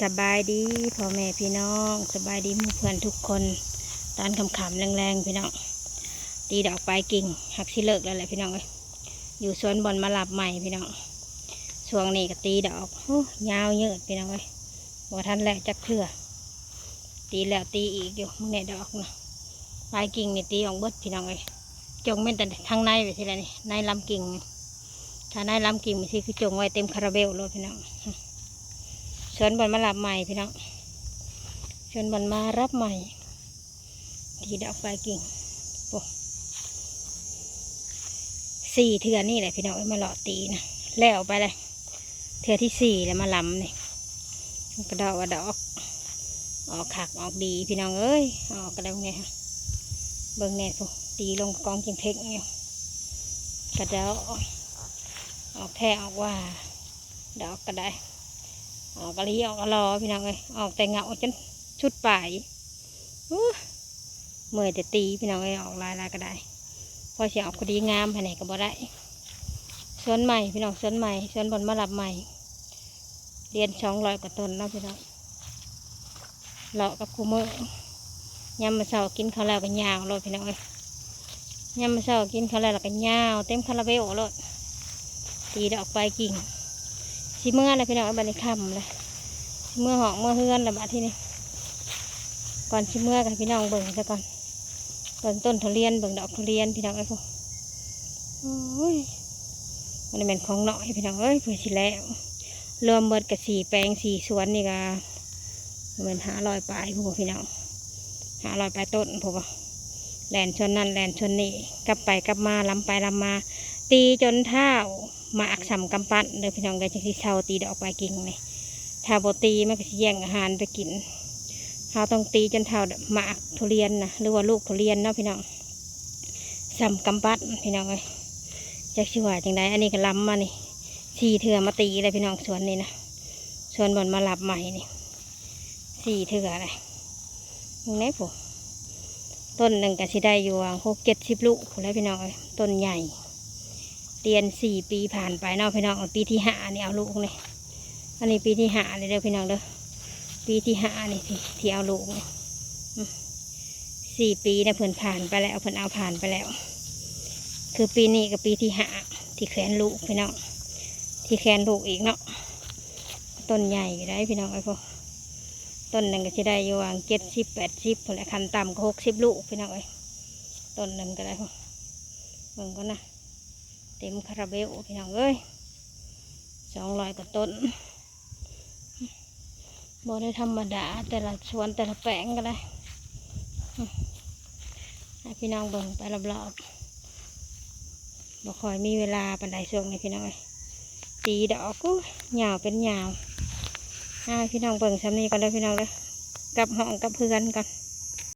สบายดีพ่อแม่พี่น้องสบายดีหมู่เพื่อนทุกคนตอนขำๆแรงๆพี่น้องตีดอกปลายกิ่งหักสิเลิกแล้วแหละพี่น้องเลยอยู่สวนบอนมาหลับใหม่พี่น้องช่วงนี้ก็ตีดอกยาวเยอะพี่น้องเลยบ่ทันแล้วจักเครือตีแล้วตีอีกอยู่มึงเนี่ยดอกนะปลายกิ่งนี่ตีออกเบิดพี่น้องเลยจงเม่นแต่ทางในไปทีละนี่ในลำกิ่งถ้าในลำกิ่งมันสิคือจงไว้เต็มคาราเบลเลยพี่น้องชวนบอลมารับใหม่พี่น้องชวนบอลมารับใหม่ที่ดอกปลายกิ่งโอ้สี่เถื่อนี่แหละพี่น้องมาหล่อตีนะแล้วไปเลยเถื่อที่สี่แล้วมาลำนี่กระดอกดอกออกขักออกดีพี่น้องเอ้ยออกกระดองเนี่ยเบิ้งเนี่ยปุ๊ตีลงกองจิงเทคเนี่ยกระดอกออกแท้ออกว่าดอกก็ได้ออกกะลีออกกะลอพี่น้องเลยออกแต่เงาจนชุดปลายเมื่อยแต่ตีพี่น้องเลยออกลายก็ได้พอเสียออกก็ดีงามภายในก็บ่ได้สวนใหม่พี่น้องสวนใหม่สวนบนมาหลับใหม่เรียน200 กว่าต้นแล้วพี่น้องเลาะกับคูเมอร์ยำมาเช้ากินข้าวแล้วก็ยาวเลยพี่น้องเลยยำมาเช้ากินข้าวแล้วก็ยาวเต็มคาราเบลเลยตีดอกปลายกิ่งสิเมื่ออะไรพี่น้องบันนี้ค่ำเลยสิเมื่อหอกเมื่อเฮือนแล้วบัดที่นี่ก่อนสิเมื่อกันพี่น้องเบิ่งซะก่อนเบิ่งต้นทุเรียนเบิ่งดอกทุเรียนพี่น้องไอ้พวกโอ้ยมันเป็นของหน่อยพี่น้องเอ้ยเพื่อสิแล้วรวมเบิดกับ4 แปลง4 สวนนี่ก็เหมือน500 ปลายพวกพี่น้อง500 ปลายต้นพวกแลนชนนั่นแลนชนนี่กลับไปกลับมาลำไปลำมาตีจนเท้ามาอักษรกำปั้นเลยพี่น้องก็จะที่เช่าตีดอกปลายกิ่งเลยถ้าโบตีมันก็จะแย่งอาหารไปกินเราต้องตีจนเท้ามาอักทุเรียนนะหรือว่าลูกทุเรียนเนาะพี่น้องซ้ำกำปั้นพี่น้องเลยจะชื่อว่าจังไดอันนี้ก็ล้ำมานี่4 เถื่อมาตีเลยพี่น้องสวนนี่นะสวนบอนมาหลับใหม่นี่4 เถื่อเลยตรงนี้ผมต้นหนึ่งก็สิได้อยู่60-70 ลูกผมแล้วพี่น้องเลยต้นใหญ่เรียน4 ปีผ่านไปเนาะพี่น้องปีที่5นี่เอาลูกนี่อันนี้ปีที่5เลยเด้อพี่น้องเด้อปีที่5นี่ที่เอาลูกนี่4 ปีเนี่ยเพิ่นผ่านไปแล้วเพิ่นเอาผ่านไปแล้วคือปีนี้กับปีที่5ที่แขวนลูกพี่น้องที่แขวนลูกอีกเนาะต้นใหญ่ได้พี่น้องไอ้พวกต้นหนึ่งก็จะได้อยู่70-80ผลคันต่ำก็60 ลูกพี่น้องเอ้ยต้นหนึ่งก็ได้พวกเบิ่งก็นะเต็มคาราเบลพี่น้องเอ้ย200 กว่าต้นบ่ได้ธรรมดาแต่ละสวนแต่ละแปลงก็ได้ให้พี่น้องเบิ่งไปรอบๆบ่ค่อยมีเวลาปานใดช่วงนี้พี่น้องเอ้ยตีดอกก็ยาวเป็นยาวให้พี่น้องเบิ่งซ้ำนี้กันเลยพี่น้องเลยกับห้องกับเพื่อนกัน